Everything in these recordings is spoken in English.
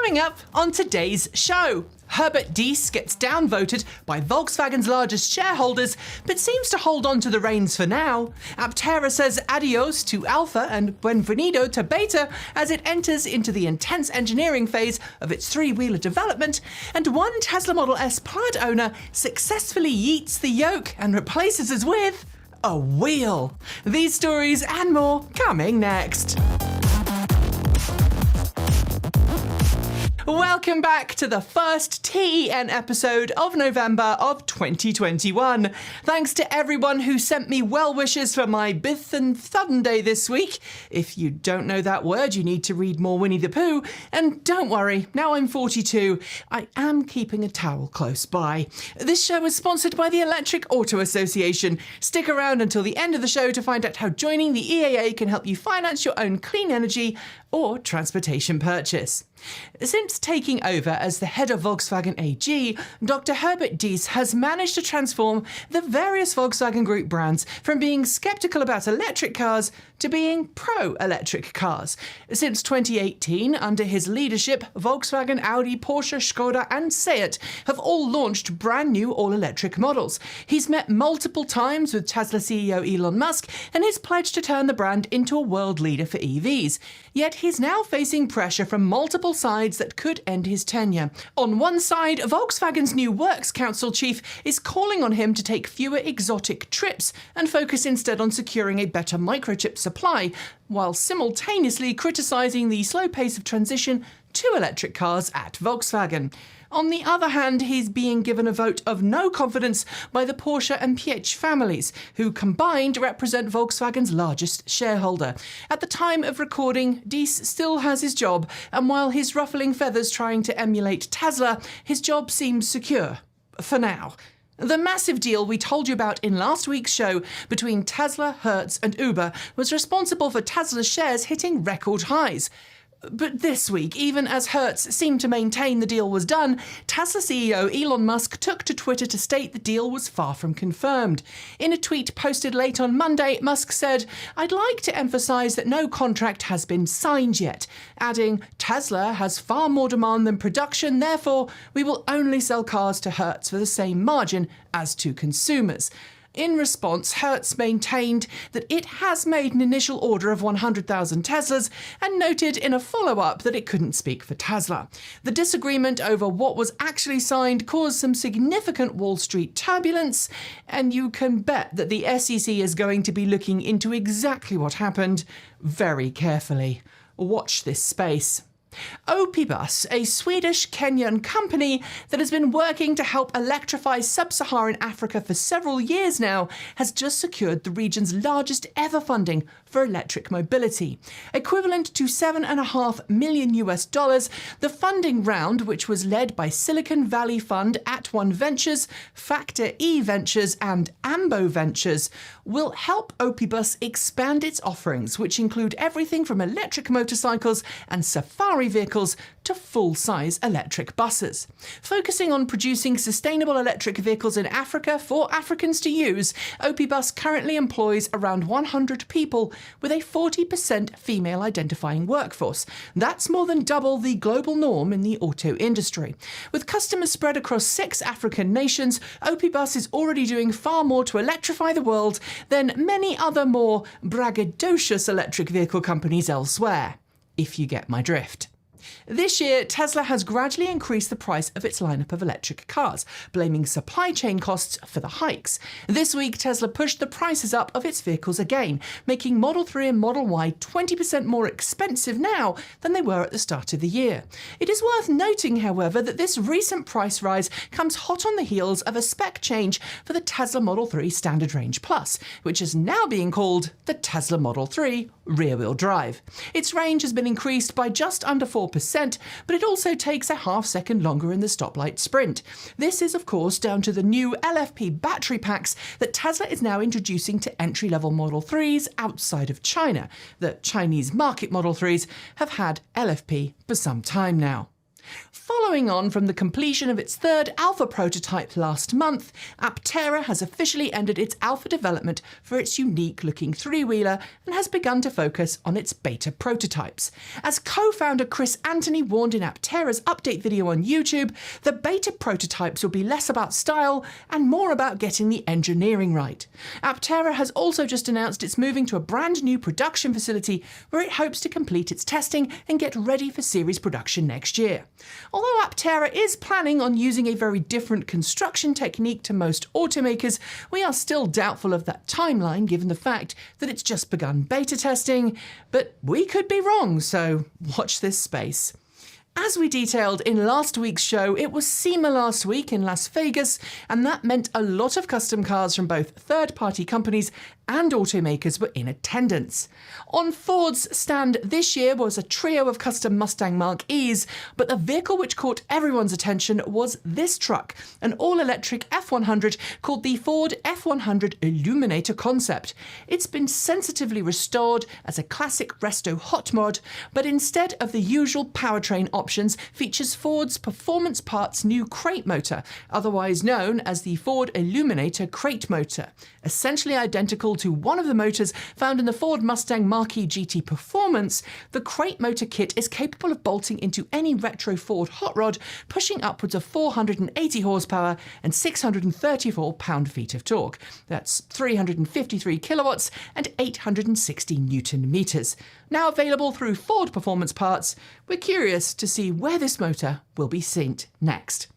Coming up on today's show, Herbert gets downvoted by Volkswagen's largest shareholders, but seems to hold on to the reins for now. Aptera says adios to alpha and bienvenido to beta as it enters into the intense engineering phase of its three-wheeler development, and one Tesla Model S Plaid owner successfully yeets the yoke and replaces us with a wheel. These stories and more coming next. Welcome back to the first TEN episode of November of 2021. Thanks to everyone who sent me well wishes for my Bith and Thudden Day this week. If you don't know that word, you need to read more Winnie the Pooh. And don't worry, now I'm 42, I am keeping a towel close by. This show is sponsored by the Electric Auto Association. Stick around until the end of the show to find out how joining the EAA can help you finance your own clean energy or transportation purchase. Since taking over as the head of Volkswagen AG, Dr. Herbert Diess has managed to transform the various Volkswagen Group brands from being skeptical about electric cars to being pro-electric cars. Since 2018, under his leadership, Volkswagen, Audi, Porsche, Skoda and Seat have all launched brand new all-electric models. He's met multiple times with Tesla CEO Elon Musk and he's pledged to turn the brand into a world leader for EVs. Yet he's now facing pressure from multiple sides that could end his tenure. On one side, Volkswagen's new Works Council chief is calling on him to take fewer exotic trips and focus instead on securing a better microchip supply, while simultaneously criticising the slow pace of transition to electric cars at Volkswagen. On the other hand, he's being given a vote of no confidence by the Porsche and Piech families, who combined represent Volkswagen's largest shareholder. At the time of recording, Diess still has his job, and while he's ruffling feathers trying to emulate Tesla, his job seems secure. For now. The massive deal we told you about in last week's show between Tesla, Hertz and Uber was responsible for Tesla's shares hitting record highs. But this week, even as Hertz seemed to maintain the deal was done, Tesla CEO Elon Musk took to Twitter to state the deal was far from confirmed. In a tweet posted late on Monday, Musk said, "I'd like to emphasize that no contract has been signed yet," adding, "Tesla has far more demand than production, therefore we will only sell cars to Hertz for the same margin as to consumers." In response, Hertz maintained that it has made an initial order of 100,000 Teslas and noted in a follow-up that it couldn't speak for Tesla. The disagreement over what was actually signed caused some significant Wall Street turbulence, and you can bet that the SEC is going to be looking into exactly what happened very carefully. Watch this space. Opibus, a Swedish-Kenyan company that has been working to help electrify Sub-Saharan Africa for several years now, has just secured the region's largest ever funding for electric mobility. Equivalent to $7.5 million, the funding round, which was led by Silicon Valley Fund, @One Ventures, Factor E Ventures and Ambo Ventures, will help Opibus expand its offerings, which include everything from electric motorcycles and safari vehicles to full-size electric buses. Focusing on producing sustainable electric vehicles in Africa for Africans to use, Opibus currently employs around 100 people with a 40% female identifying workforce. That's more than double the global norm in the auto industry. With customers spread across 6 African nations, Opibus is already doing far more to electrify the world than many other more braggadocious electric vehicle companies elsewhere, if you get my drift. This year, Tesla has gradually increased the price of its lineup of electric cars, blaming supply chain costs for the hikes. This week, Tesla pushed the prices up of its vehicles again, making Model 3 and Model Y 20% more expensive now than they were at the start of the year. It is worth noting, however, that this recent price rise comes hot on the heels of a spec change for the Tesla Model 3 Standard Range Plus, which is now being called the Tesla Model 3 Rear-Wheel Drive. Its range has been increased by just under 4%, but it also takes a half-second longer in the stoplight sprint. This is, of course, down to the new LFP battery packs that Tesla is now introducing to entry-level Model 3s outside of China. The Chinese market Model 3s have had LFP for some time now. Following on from the completion of its third alpha prototype last month, Aptera has officially ended its alpha development for its unique-looking three-wheeler and has begun to focus on its beta prototypes. As co-founder Chris Anthony warned in Aptera's update video on YouTube, the beta prototypes will be less about style and more about getting the engineering right. Aptera has also just announced it's moving to a brand new production facility where it hopes to complete its testing and get ready for series production next year. Although Aptera is planning on using a very different construction technique to most automakers, we are still doubtful of that timeline given the fact that it's just begun beta testing, but we could be wrong, so watch this space. As we detailed in last week's show, it was SEMA last week in Las Vegas, and that meant a lot of custom cars from both third-party companies and automakers were in attendance. On Ford's stand this year was a trio of custom Mustang Mach-Es, but the vehicle which caught everyone's attention was this truck, an all-electric F100 called the Ford F100 Eluminator concept. It's been sensitively restored as a classic resto hot mod, but instead of the usual powertrain options, features Ford's Performance Parts new crate motor, otherwise known as the Ford Eluminator crate motor. Essentially identical to one of the motors found in the Ford Mustang Mach-E GT Performance, the crate motor kit is capable of bolting into any retro Ford hot rod, pushing upwards of 480 horsepower and 634 pound-feet of torque. That's 353 kilowatts and 860 newton meters. Now available through Ford Performance Parts, we're curious to see where this motor will be sent next.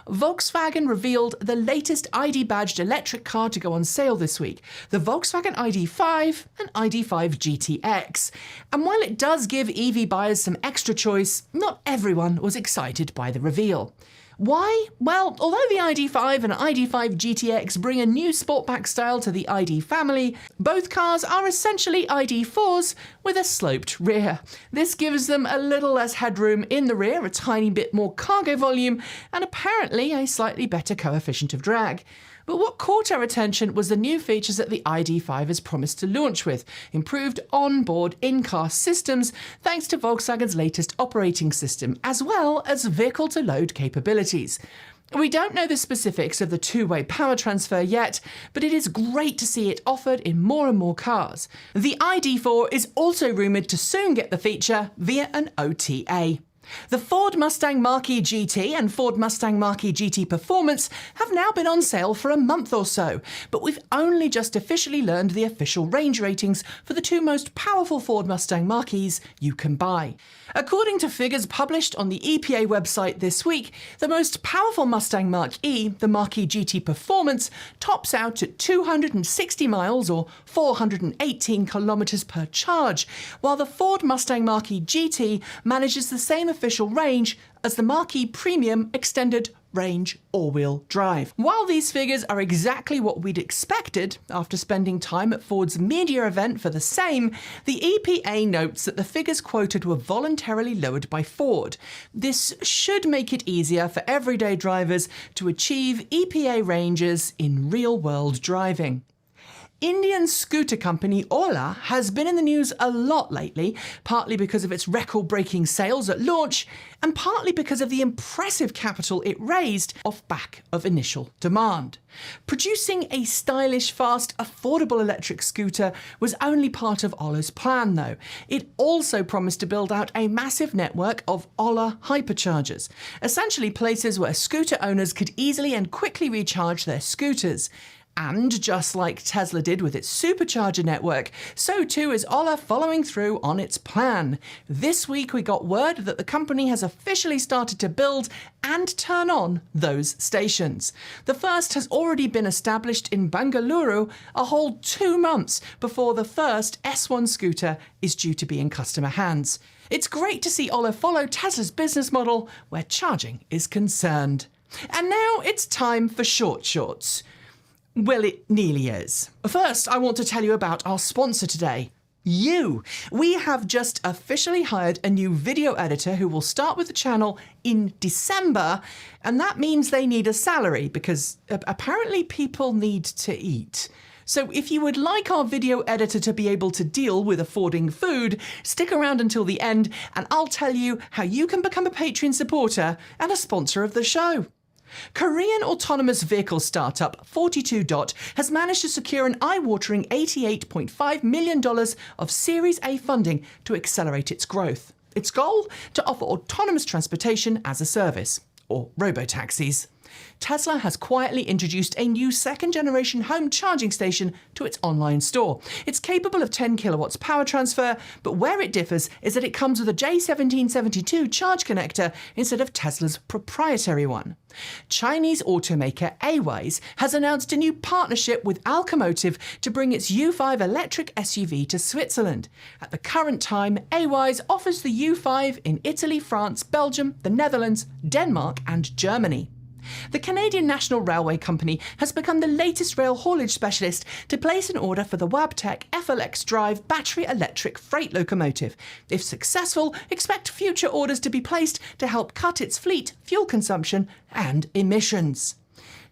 Volkswagen revealed the latest ID-badged electric car to go on sale this week, the Volkswagen ID.5 and ID.5 GTX. And while it does give EV buyers some extra choice, not everyone was excited by the reveal. Why? Well, although the ID.5 and ID.5 GTX bring a new sportback style to the ID family, both cars are essentially ID.4s with a sloped rear. This gives them a little less headroom in the rear, a tiny bit more cargo volume, and apparently a slightly better coefficient of drag. But what caught our attention was the new features that the ID.5 has promised to launch with, improved on-board in-car systems thanks to Volkswagen's latest operating system, as well as vehicle-to-load capabilities. We don't know the specifics of the two-way power transfer yet, but it is great to see it offered in more and more cars. The ID.4 is also rumoured to soon get the feature via an OTA. The Ford Mustang Mach-E GT and Ford Mustang Mach-E GT Performance have now been on sale for a month or so, but we've only just officially learned the official range ratings for the two most powerful Ford Mustang Mach-Es you can buy. According to figures published on the EPA website this week, the most powerful Mustang Mach-E, the Mach-E GT Performance, tops out at 260 miles or 418 kilometers per charge, while the Ford Mustang Mach-E GT manages the same official range as the Mach-E Premium Extended Range all-wheel drive. While these figures are exactly what we'd expected after spending time at Ford's media event for the same, the EPA notes that the figures quoted were voluntarily lowered by Ford. This should make it easier for everyday drivers to achieve EPA ranges in real-world driving. Indian scooter company Ola has been in the news a lot lately, partly because of its record-breaking sales at launch, and partly because of the impressive capital it raised off back of initial demand. Producing a stylish, fast, affordable electric scooter was only part of Ola's plan, though. It also promised to build out a massive network of Ola Hyperchargers, essentially places where scooter owners could easily and quickly recharge their scooters. And just like Tesla did with its supercharger network, so too is Ola following through on its plan. This week we got word that the company has officially started to build and turn on those stations. The first has already been established in Bengaluru a whole 2 months before the first S1 scooter is due to be in customer hands. It's great to see Ola follow Tesla's business model where charging is concerned. And now it's time for short shorts. Well, it nearly is. First, I want to tell you about our sponsor today, you. We have just officially hired a new video editor who will start with the channel in December, and that means they need a salary because apparently people need to eat. So if you would like our video editor to be able to deal with affording food, stick around until the end and I'll tell you how you can become a Patreon supporter and a sponsor of the show. Korean autonomous vehicle startup Storedot has managed to secure an eye-watering $88.5 million of Series A funding to accelerate its growth. Its goal? To offer autonomous transportation as a service, or robotaxis. Tesla has quietly introduced a new second-generation home charging station to its online store. It's capable of 10 kilowatts power transfer, but where it differs is that it comes with a J1772 charge connector instead of Tesla's proprietary one. Chinese automaker Aiwise has announced a new partnership with Locomotive to bring its U5 electric SUV to Switzerland. At the current time, Aiwise offers the U5 in Italy, France, Belgium, the Netherlands, Denmark and Germany. The Canadian National Railway Company has become the latest rail haulage specialist to place an order for the Wabtec FLX drive battery electric freight locomotive. If successful, expect future orders to be placed to help cut its fleet fuel consumption and emissions.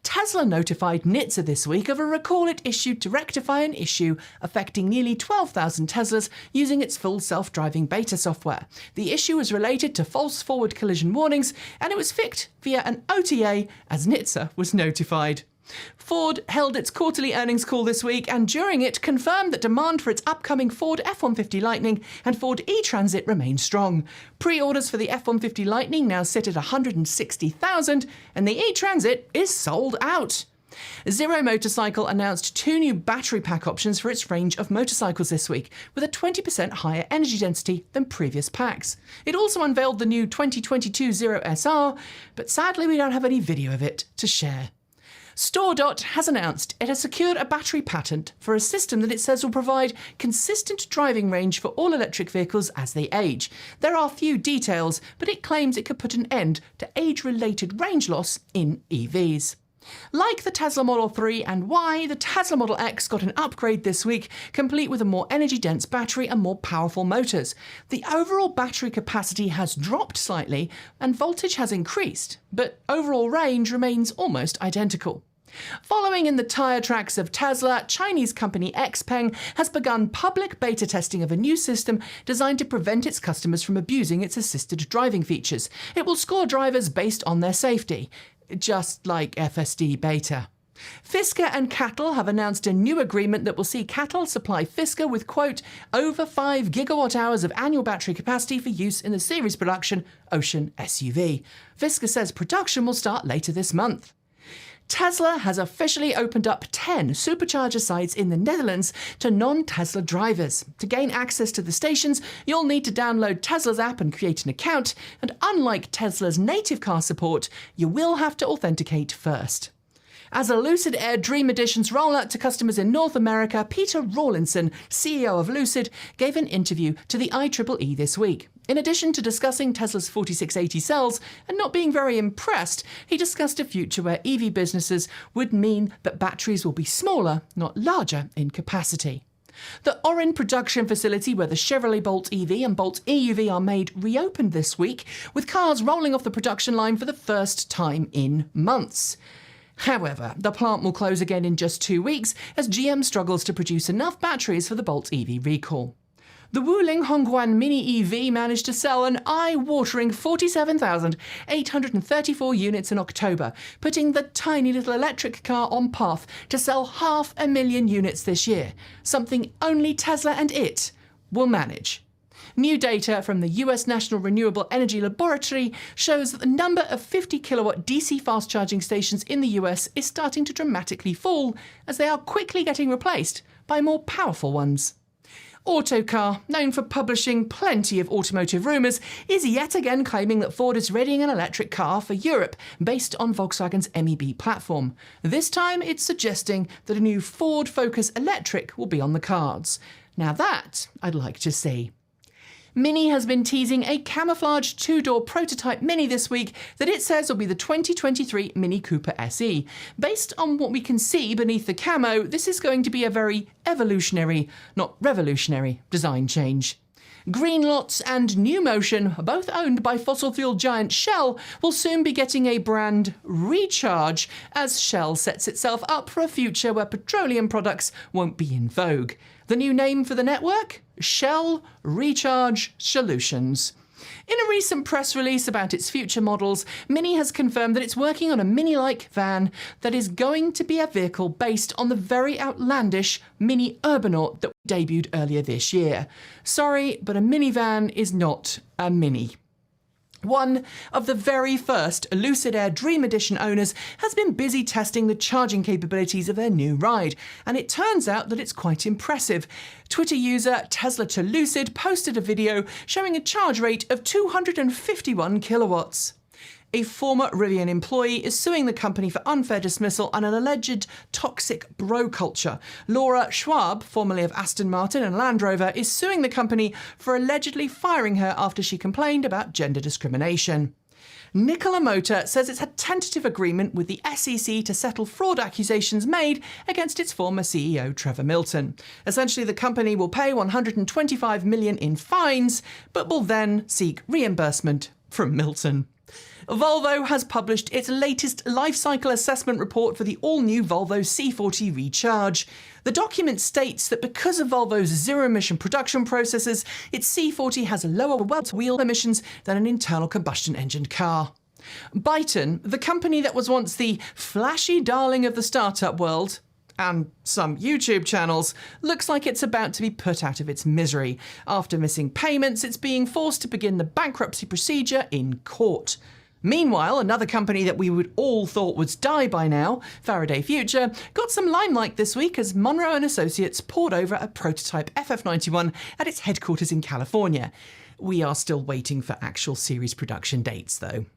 Tesla notified NHTSA this week of a recall it issued to rectify an issue affecting nearly 12,000 Teslas using its full self-driving beta software. The issue was related to false forward collision warnings, and it was fixed via an OTA as NHTSA was notified. Ford held its quarterly earnings call this week and during it confirmed that demand for its upcoming Ford F150 Lightning and Ford e-Transit remains strong. Pre-orders for the F150 Lightning now sit at 160,000 and the e-Transit is sold out. Zero Motorcycle announced 2 new battery pack options for its range of motorcycles this week, with a 20% higher energy density than previous packs. It also unveiled the new 2022 Zero SR, but sadly we don't have any video of it to share. Storedot has announced it has secured a battery patent for a system that it says will provide consistent driving range for all electric vehicles as they age. There are few details, but it claims it could put an end to age-related range loss in EVs. Like the Tesla Model 3 and Y, the Tesla Model X got an upgrade this week, complete with a more energy-dense battery and more powerful motors. The overall battery capacity has dropped slightly and voltage has increased, but overall range remains almost identical. Following in the tyre tracks of Tesla, Chinese company XPeng has begun public beta testing of a new system designed to prevent its customers from abusing its assisted driving features. It will score drivers based on their safety, just like FSD beta. Fisker and Cattle have announced a new agreement that will see Cattle supply Fisker with, quote, over 5 gigawatt-hours of annual battery capacity for use in the series production OCEAN SUV. Fisker says production will start later this month. Tesla has officially opened up 10 supercharger sites in the Netherlands to non-Tesla drivers. To gain access to the stations, you'll need to download Tesla's app and create an account, and unlike Tesla's native car support, you will have to authenticate first. As a Lucid Air Dream Editions rollout to customers in North America, Peter Rawlinson, CEO of Lucid, gave an interview to the IEEE this week. In addition to discussing Tesla's 4680 cells and not being very impressed, he discussed a future where EV businesses would mean that batteries will be smaller, not larger in capacity. The Orin production facility where the Chevrolet Bolt EV and Bolt EUV are made reopened this week, with cars rolling off the production line for the first time in months. However, the plant will close again in just 2 weeks as GM struggles to produce enough batteries for the Bolt EV recall. The Wuling Hongguan Mini EV managed to sell an eye-watering 47,834 units in October, putting the tiny little electric car on path to sell 500,000 units this year, something only Tesla and it will manage. New data from the US National Renewable Energy Laboratory shows that the number of 50-kilowatt DC fast charging stations in the US is starting to dramatically fall, as they are quickly getting replaced by more powerful ones. Autocar, known for publishing plenty of automotive rumours, is yet again claiming that Ford is readying an electric car for Europe based on Volkswagen's MEB platform. This time it's suggesting that a new Ford Focus Electric will be on the cards. Now that I'd like to see. Mini has been teasing a camouflaged 2-door prototype Mini this week that it says will be the 2023 Mini Cooper SE. Based on what we can see beneath the camo, this is going to be a very evolutionary, not revolutionary, design change. Greenlots and New Motion, both owned by fossil fuel giant Shell, will soon be getting a brand recharge as Shell sets itself up for a future where petroleum products won't be in vogue. The new name for the network? Shell Recharge Solutions. In a recent press release about its future models, Mini has confirmed that it's working on a Mini-like van that is going to be a vehicle based on the very outlandish Mini Urbanaut that debuted earlier this year. Sorry, but a minivan is not a Mini. One of the very first Lucid Air Dream Edition owners has been busy testing the charging capabilities of their new ride, and it turns out that it's quite impressive. Twitter user Tesla to Lucid posted a video showing a charge rate of 251 kilowatts. A former Rivian employee is suing the company for unfair dismissal and an alleged toxic bro culture. Laura Schwab, formerly of Aston Martin and Land Rover, is suing the company for allegedly firing her after she complained about gender discrimination. Nikola Motors says it's had tentative agreement with the SEC to settle fraud accusations made against its former CEO Trevor Milton. Essentially, the company will pay $125 million in fines, but will then seek reimbursement from Milton. Volvo has published its latest life cycle assessment report for the all-new Volvo C40 Recharge. The document states that because of Volvo's zero-emission production processes, its C40 has lower wheel emissions than an internal combustion engine car. Byton, the company that was once the flashy darling of the startup world, and some YouTube channels, looks like it's about to be put out of its misery. After missing payments, it's being forced to begin the bankruptcy procedure in court. Meanwhile, another company that we would all thought would die by now, Faraday Future, got some limelight this week as Munro & Associates poured over a prototype FF91 at its headquarters in California. We are still waiting for actual series production dates, though.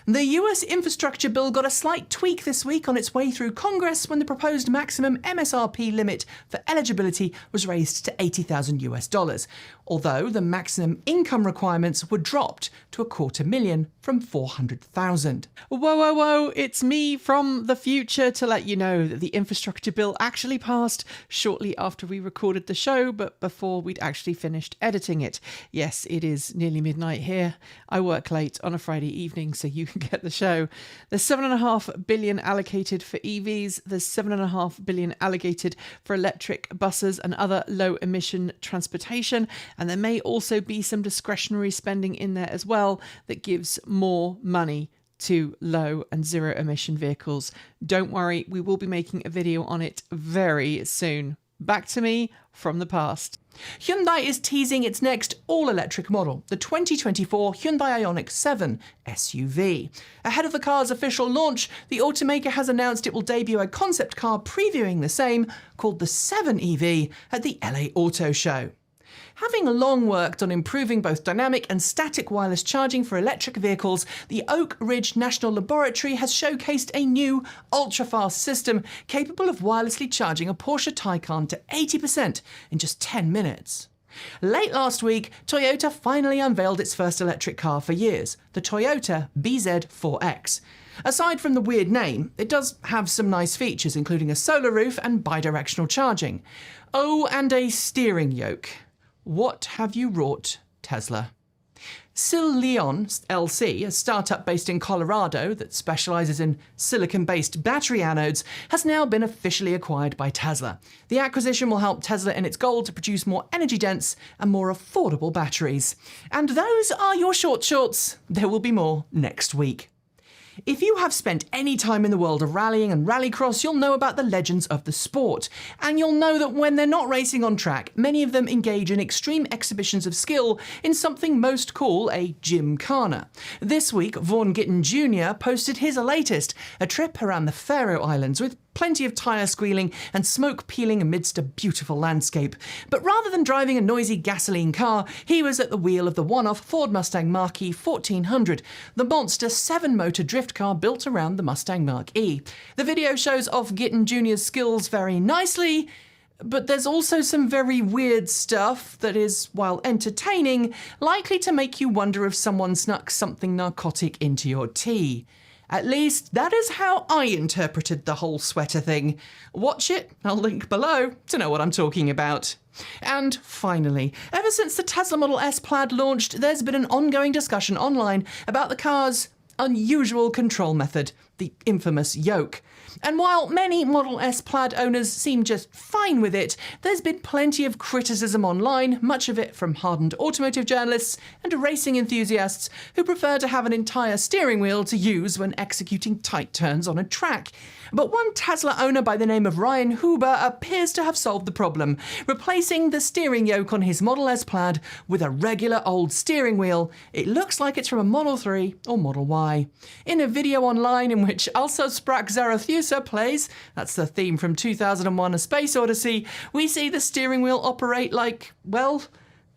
The US infrastructure bill got a slight tweak this week on its way through Congress when the proposed maximum MSRP limit for eligibility was raised to $80,000, although the maximum income requirements were dropped to $250,000 from $400,000. Whoa, it's me from the future to let you know that the infrastructure bill actually passed shortly after we recorded the show, but before we'd actually finished editing it. Yes, it is nearly midnight here. I work late on a Friday evening, so you can get the show. There's $7.5 billion allocated for EVs. There's $7.5 billion allocated for electric buses and other low-emission transportation. And there may also be some discretionary spending in there as well that gives more money to low and zero emission vehicles. Don't worry, we will be making a video on it very soon. Back to me from the past. Hyundai is teasing its next all-electric model, the 2024 Hyundai IONIQ 7 SUV. Ahead of the car's official launch, the automaker has announced it will debut a concept car previewing the same, called the 7 EV, at the LA Auto Show. Having long worked on improving both dynamic and static wireless charging for electric vehicles, the Oak Ridge National Laboratory has showcased a new ultra-fast system capable of wirelessly charging a Porsche Taycan to 80% in just 10 minutes. Late last week, Toyota finally unveiled its first electric car for years, the Toyota BZ4X. Aside from the weird name, it does have some nice features, including a solar roof and bidirectional charging. Oh, and a steering yoke. What have you wrought, Tesla? Leon LC, a startup based in Colorado that specializes in silicon-based battery anodes, has now been officially acquired by Tesla. The acquisition will help Tesla in its goal to produce more energy-dense and more affordable batteries. And those are your shorts. There will be more next week. If you have spent any time in the world of rallying and rallycross, you'll know about the legends of the sport. And you'll know that when they're not racing on track, many of them engage in extreme exhibitions of skill in something most call a gymkhana. This week, Vaughn Gittin Jr. posted his latest, a trip around the Faroe Islands with plenty of tyre squealing and smoke peeling amidst a beautiful landscape. But rather than driving a noisy gasoline car, he was at the wheel of the one-off Ford Mustang Mach-E 1400, the monster 7-motor drift car built around the Mustang Mach-E. The video shows off Gittin Jr.'s skills very nicely, but there's also some very weird stuff that is, while entertaining, likely to make you wonder if someone snuck something narcotic into your tea. At least, that is how I interpreted the whole sweater thing. Watch it, I'll link below to know what I'm talking about. And finally, ever since the Tesla Model S Plaid launched, there's been an ongoing discussion online about the car's unusual control method, the infamous yoke. And while many Model S Plaid owners seem just fine with it, there's been plenty of criticism online, much of it from hardened automotive journalists and racing enthusiasts who prefer to have an entire steering wheel to use when executing tight turns on a track. But one Tesla owner by the name of Ryan Huber appears to have solved the problem, replacing the steering yoke on his Model S Plaid with a regular old steering wheel. It looks like it's from a Model 3 or Model Y. In a video online in which Also Sprach Zarathustra plays, that's the theme from 2001: A Space Odyssey, we see the steering wheel operate like, well,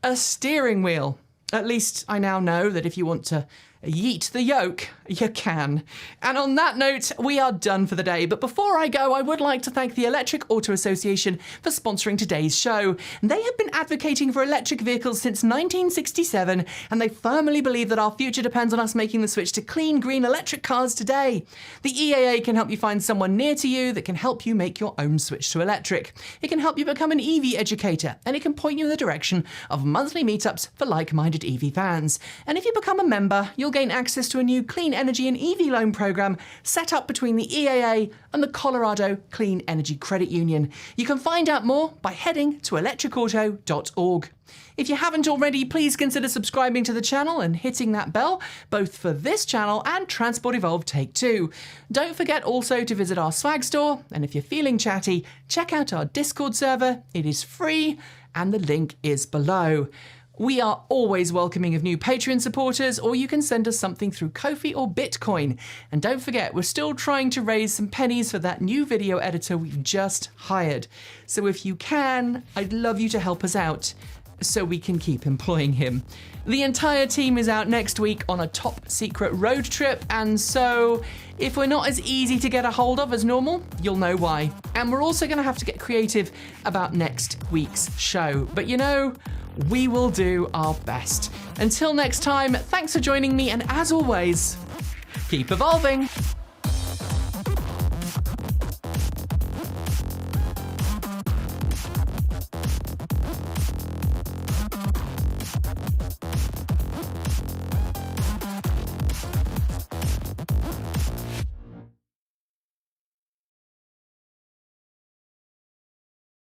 a steering wheel. At least I now know that if you want to yeet the yoke, you can. And on that note, we are done for the day. But before I go, I would like to thank the Electric Auto Association for sponsoring today's show. They have been advocating for electric vehicles since 1967, and they firmly believe that our future depends on us making the switch to clean, green electric cars today. The EAA can help you find someone near to you that can help you make your own switch to electric. It can help you become an EV educator, and it can point you in the direction of monthly meetups for like-minded EV fans. And if you become a member, you'll gain access to a new clean energy and EV loan program set up between the EAA and the Colorado Clean Energy Credit Union. You can find out more by heading to electricauto.org. If you haven't already, please consider subscribing to the channel and hitting that bell, both for this channel and Transport Evolved Take 2. Don't forget also to visit our swag store, and if you're feeling chatty, check out our Discord server. It is free, and the link is below. We are always welcoming of new Patreon supporters, or you can send us something through Ko-fi or Bitcoin. And don't forget, we're still trying to raise some pennies for that new video editor we've just hired. So if you can, I'd love you to help us out so we can keep employing him. The entire team is out next week on a top secret road trip, and so if we're not as easy to get a hold of as normal, you'll know why. And we're also going to have to get creative about next week's show. But you know, we will do our best. Until next time, thanks for joining me, and as always, keep evolving.